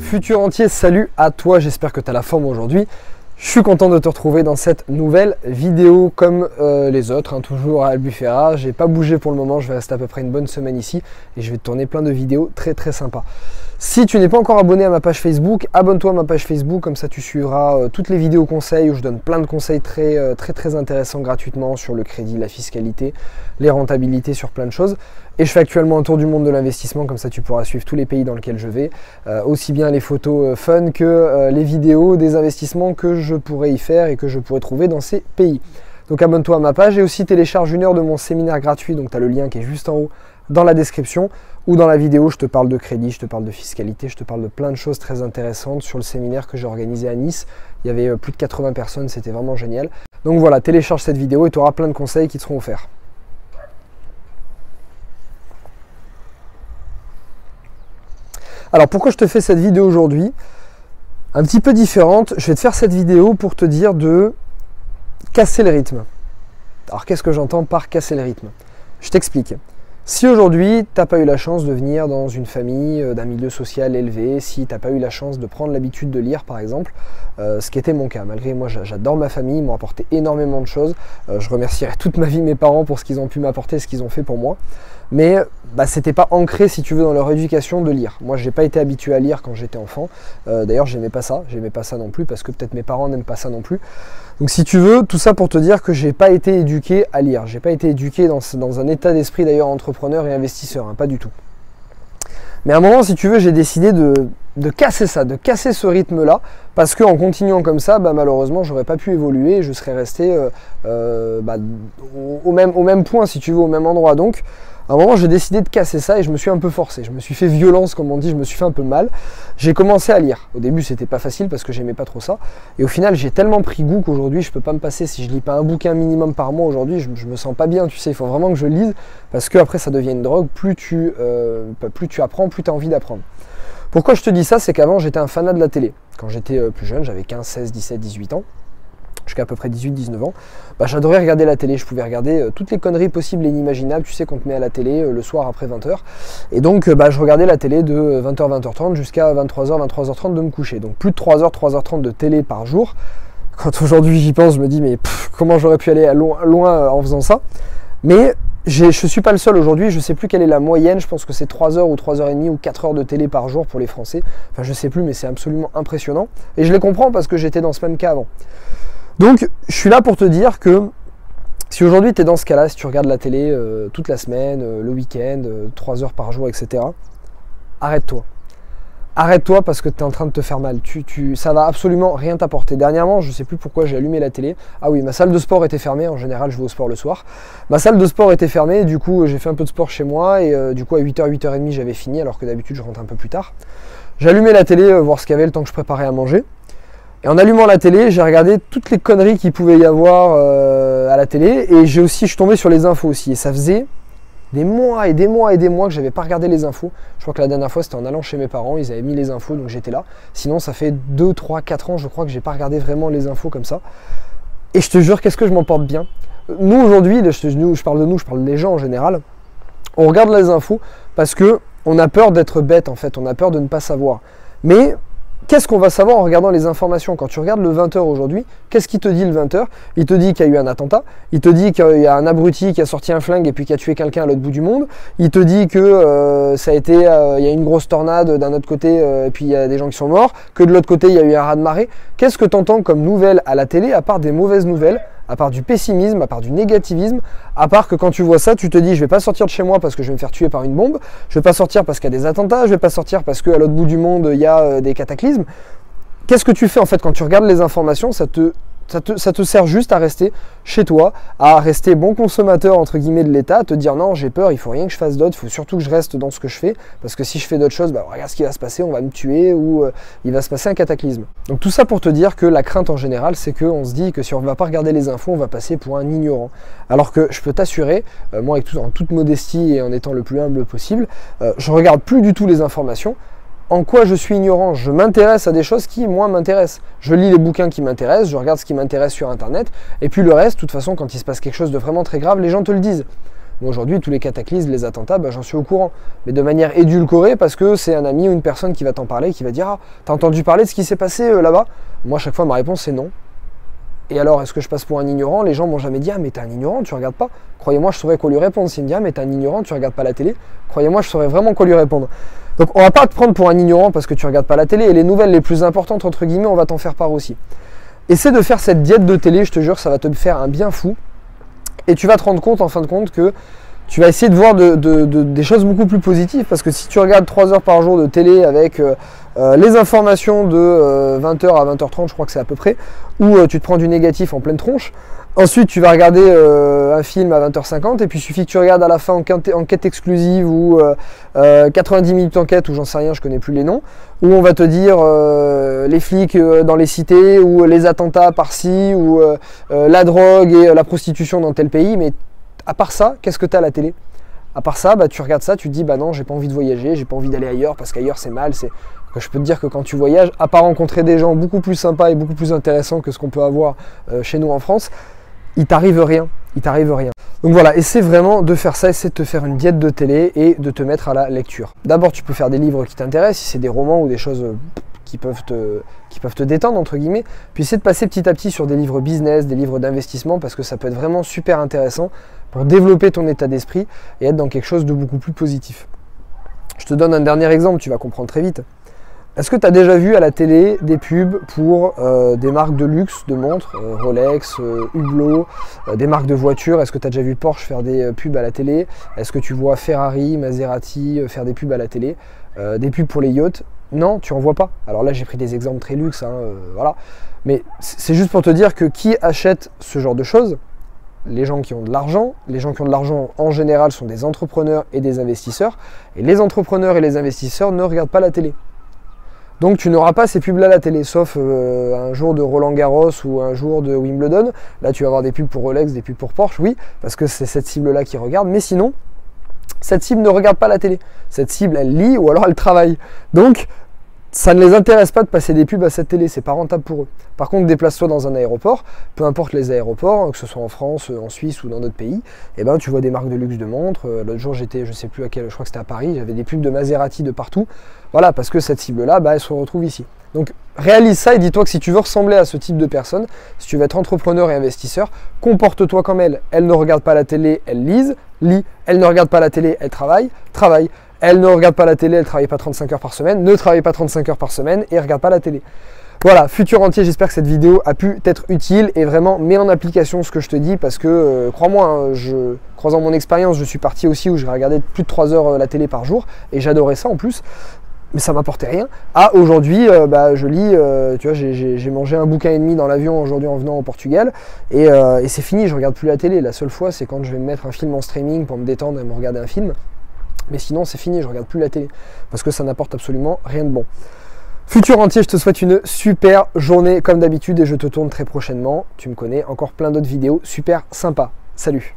Futur entier, salut à toi, j'espère que tu as la forme aujourd'hui. Je suis content de te retrouver dans cette nouvelle vidéo comme les autres, hein, toujours à Albufera. J'ai pas bougé pour le moment, je vais rester à peu près une bonne semaine ici et je vais te tourner plein de vidéos très sympas. Si tu n'es pas encore abonné à ma page Facebook, abonne-toi à ma page Facebook, comme ça tu suivras toutes les vidéos conseils où je donne plein de conseils très intéressants gratuitement sur le crédit, la fiscalité, les rentabilités, sur plein de choses. Et je fais actuellement un tour du monde de l'investissement, comme ça tu pourras suivre tous les pays dans lesquels je vais, aussi bien les photos fun que les vidéos des investissements que je pourrais y faire et que je pourrais trouver dans ces pays. Donc abonne-toi à ma page et aussi télécharge 1 heure de mon séminaire gratuit, donc tu as le lien qui est juste en haut dans la description, ou dans la vidéo je te parle de crédit, je te parle de fiscalité, je te parle de plein de choses très intéressantes sur le séminaire que j'ai organisé à Nice. Il y avait plus de 80 personnes, c'était vraiment génial. Donc voilà, télécharge cette vidéo et tu auras plein de conseils qui te seront offerts. Alors pourquoi je te fais cette vidéo aujourd'hui? Un petit peu différente, je vais te faire cette vidéo pour te dire de casser le rythme. Alors qu'est-ce que j'entends par casser le rythme? Je t'explique. Si aujourd'hui tu n'as pas eu la chance de venir dans une famille d'un milieu social élevé, si tu n'as pas eu la chance de prendre l'habitude de lire par exemple, ce qui était mon cas, malgré moi j'adore ma famille, ils m'ont apporté énormément de choses, je remercierai toute ma vie mes parents pour ce qu'ils ont pu m'apporter, ce qu'ils ont fait pour moi, mais c'était pas ancré si tu veux dans leur éducation de lire. Moi j'ai pas été habitué à lire quand j'étais enfant, d'ailleurs j'aimais pas ça non plus parce que peut-être mes parents n'aiment pas ça non plus. Donc si tu veux, tout ça pour te dire que j'ai pas été éduqué à lire, j'ai pas été éduqué dans un état d'esprit d'ailleurs entrepreneur et investisseur, hein, pas du tout. Mais à un moment, si tu veux, j'ai décidé de casser ça, de casser ce rythme-là, parce qu'en continuant comme ça, malheureusement, j'aurais pas pu évoluer, je serais resté au même point, si tu veux, au même endroit. Donc, à un moment, j'ai décidé de casser ça et je me suis un peu forcé. Je me suis fait violence, comme on dit, je me suis fait un peu mal. J'ai commencé à lire. Au début, c'était pas facile parce que j'aimais pas trop ça. Et au final, j'ai tellement pris goût qu'aujourd'hui, je peux pas me passer. Si je lis pas un bouquin minimum par mois, aujourd'hui, je me sens pas bien. Tu sais, il faut vraiment que je lise parce que après, ça devient une drogue. Plus tu apprends, plus tu as envie d'apprendre. Pourquoi je te dis ça? C'est qu'avant, j'étais un fanat de la télé. Quand j'étais plus jeune, j'avais 15, 16, 17, 18 ans. Jusqu'à à peu près 18-19 ans, j'adorais regarder la télé, je pouvais regarder toutes les conneries possibles et inimaginables, tu sais qu'on te met à la télé le soir après 20h, et donc je regardais la télé de 20h, 20h30 jusqu'à 23h, 23h30 de me coucher, donc plus de 3h, 3h30 de télé par jour. Quand aujourd'hui j'y pense, je me dis mais comment j'aurais pu aller loin en faisant ça, mais je suis pas le seul aujourd'hui, je sais plus quelle est la moyenne, je pense que c'est 3h ou 3h30 ou 4h de télé par jour pour les Français, enfin je sais plus mais c'est absolument impressionnant, et je les comprends parce que j'étais dans ce même cas avant. Donc, je suis là pour te dire que si aujourd'hui tu es dans ce cas-là, si tu regardes la télé toute la semaine, le week-end, 3 heures par jour, etc., arrête-toi. Arrête-toi parce que tu es en train de te faire mal. Ça va absolument rien t'apporter. Dernièrement, je ne sais plus pourquoi j'ai allumé la télé. Ah oui, ma salle de sport était fermée. En général, je vais au sport le soir. Ma salle de sport était fermée. Du coup, j'ai fait un peu de sport chez moi. Et du coup, à 8h, 8h30, j'avais fini. Alors que d'habitude, je rentre un peu plus tard. J'ai allumé la télé, voir ce qu'il y avait le temps que je préparais à manger. Et en allumant la télé, j'ai regardé toutes les conneries qu'il pouvait y avoir à la télé. Et je suis tombé sur les infos aussi. Et ça faisait des mois et des mois et des mois que je n'avais pas regardé les infos. Je crois que la dernière fois, c'était en allant chez mes parents. Ils avaient mis les infos, donc j'étais là. Sinon, ça fait 2, 3, 4 ans, je crois que j'ai pas regardé vraiment les infos comme ça. Et je te jure, qu'est-ce que je m'en porte bien. Nous, aujourd'hui, je parle de nous, je parle des gens en général. On regarde les infos parce qu'on a peur d'être bête, en fait. On a peur de ne pas savoir. Mais qu'est-ce qu'on va savoir en regardant les informations? Quand tu regardes le 20h aujourd'hui, qu'est-ce qu'il te dit le 20h? Il te dit qu'il y a eu un attentat, il te dit qu'il y a un abruti qui a sorti un flingue et puis qui a tué quelqu'un à l'autre bout du monde, il te dit que il y a une grosse tornade d'un autre côté et puis il y a des gens qui sont morts, que de l'autre côté il y a eu un raz-de-marée. Qu'est-ce que tu entends comme nouvelles à la télé à part des mauvaises nouvelles, à part du pessimisme, à part du négativisme, à part que quand tu vois ça, tu te dis je vais pas sortir de chez moi parce que je vais me faire tuer par une bombe, je vais pas sortir parce qu'il y a des attentats, je vais pas sortir parce qu'à l'autre bout du monde il y a des cataclysmes. Qu'est-ce que tu fais en fait quand tu regardes les informations? Ça te sert juste à rester chez toi, à rester bon consommateur entre guillemets de l'État, à te dire non j'ai peur, il faut rien que je fasse d'autre, il faut surtout que je reste dans ce que je fais, parce que si je fais d'autres choses, regarde ce qui va se passer, on va me tuer ou il va se passer un cataclysme. Donc tout ça pour te dire que la crainte en général, c'est qu'on se dit que si on ne va pas regarder les infos, on va passer pour un ignorant. Alors que je peux t'assurer, moi en toute modestie et en étant le plus humble possible, je regarde plus du tout les informations. En quoi je suis ignorant? Je m'intéresse à des choses qui, moi, m'intéressent. Je lis les bouquins qui m'intéressent, je regarde ce qui m'intéresse sur Internet, et puis le reste, de toute façon, quand il se passe quelque chose de vraiment très grave, les gens te le disent. Moi aujourd'hui, tous les cataclysmes, les attentats, bah, j'en suis au courant. Mais de manière édulcorée, parce que c'est un ami ou une personne qui va t'en parler, qui va dire « Ah, t'as entendu parler de ce qui s'est passé là-bas ?» Moi, à chaque fois, ma réponse, c'est non. Et alors, est-ce que je passe pour un ignorant? Les gens m'ont jamais dit « Ah, mais t'es un ignorant, tu regardes pas ?» Croyez-moi, je saurais quoi lui répondre. S'il me dit « Ah, mais t'es un ignorant, tu regardes pas la télé ?» Croyez-moi, je saurais vraiment quoi lui répondre. Donc, on va pas te prendre pour un ignorant parce que tu regardes pas la télé. Et les nouvelles les plus importantes, entre guillemets, on va t'en faire part aussi. Essaie de faire cette diète de télé, je te jure, ça va te faire un bien fou. Et tu vas te rendre compte, en fin de compte, que tu vas essayer de voir des choses beaucoup plus positives. Parce que si tu regardes 3 heures par jour de télé avec les informations de 20h à 20h30, je crois que c'est à peu près, où tu te prends du négatif en pleine tronche. Ensuite, tu vas regarder un film à 20h50 et puis il suffit que tu regardes à la fin enquête exclusive ou 90 minutes enquête ou j'en sais rien, je connais plus les noms, où on va te dire les flics dans les cités ou les attentats par-ci ou la drogue et la prostitution dans tel pays. Mais à part ça, qu'est-ce que tu as à la télé? À part ça, bah, tu regardes ça, tu te dis bah non, j'ai pas envie de voyager, j'ai pas envie d'aller ailleurs parce qu'ailleurs c'est mal. Je peux te dire que quand tu voyages, à part rencontrer des gens beaucoup plus sympas et beaucoup plus intéressants que ce qu'on peut avoir chez nous en France, il t'arrive rien, il t'arrive rien. Donc voilà, essaie vraiment de faire ça, essaie de te faire une diète de télé et de te mettre à la lecture. D'abord, tu peux faire des livres qui t'intéressent, si c'est des romans ou des choses qui peuvent te détendre, entre guillemets. Puis essaie de passer petit à petit sur des livres business, des livres d'investissement, parce que ça peut être vraiment super intéressant pour développer ton état d'esprit et être dans quelque chose de beaucoup plus positif. Je te donne un dernier exemple, tu vas comprendre très vite. Est-ce que tu as déjà vu à la télé des pubs pour des marques de luxe, de montres, Rolex, Hublot, des marques de voitures? Est-ce que tu as déjà vu Porsche faire des pubs à la télé? Est-ce que tu vois Ferrari, Maserati faire des pubs à la télé? Des pubs pour les yachts? Non, tu en vois pas. Alors là, j'ai pris des exemples très luxe, hein, voilà. Mais c'est juste pour te dire que qui achète ce genre de choses? Les gens qui ont de l'argent. Les gens qui ont de l'argent, en général, sont des entrepreneurs et des investisseurs. Et les entrepreneurs et les investisseurs ne regardent pas la télé. Donc tu n'auras pas ces pubs-là à la télé, sauf un jour de Roland Garros ou un jour de Wimbledon. Là, tu vas avoir des pubs pour Rolex, des pubs pour Porsche, oui, parce que c'est cette cible-là qui regarde. Mais sinon, cette cible ne regarde pas la télé. Cette cible, elle lit ou alors elle travaille. Donc, ça ne les intéresse pas de passer des pubs à cette télé, c'est pas rentable pour eux. Par contre, déplace-toi dans un aéroport, peu importe les aéroports, que ce soit en France, en Suisse ou dans d'autres pays, et ben tu vois des marques de luxe de montres. L'autre jour, j'étais, je sais plus à quel, je crois que c'était à Paris, j'avais des pubs de Maserati de partout. Voilà, parce que cette cible-là, bah, elle se retrouve ici. Donc réalise ça et dis-toi que si tu veux ressembler à ce type de personne, si tu veux être entrepreneur et investisseur, comporte-toi comme elle. Elle ne regarde pas la télé, elle lit. Elle ne regarde pas la télé, elle travaille. Elle ne regarde pas la télé, elle ne travaille pas 35 heures par semaine, ne travaille pas 35 heures par semaine et ne regarde pas la télé. Voilà, futur entier, j'espère que cette vidéo a pu t'être utile et vraiment mets en application ce que je te dis parce que, crois-moi, hein, croisant mon expérience, je suis parti aussi où j'ai regardé plus de 3 heures la télé par jour et j'adorais ça en plus. Mais ça m'apportait rien. Ah, aujourd'hui, je lis, tu vois, j'ai mangé un bouquin et demi dans l'avion aujourd'hui en venant au Portugal et c'est fini, je regarde plus la télé. La seule fois, c'est quand je vais me mettre un film en streaming pour me détendre et me regarder un film. Mais sinon, c'est fini, je regarde plus la télé parce que ça n'apporte absolument rien de bon. Futur entier, je te souhaite une super journée comme d'habitude et je te tourne très prochainement. Tu me connais, encore plein d'autres vidéos super sympas. Salut!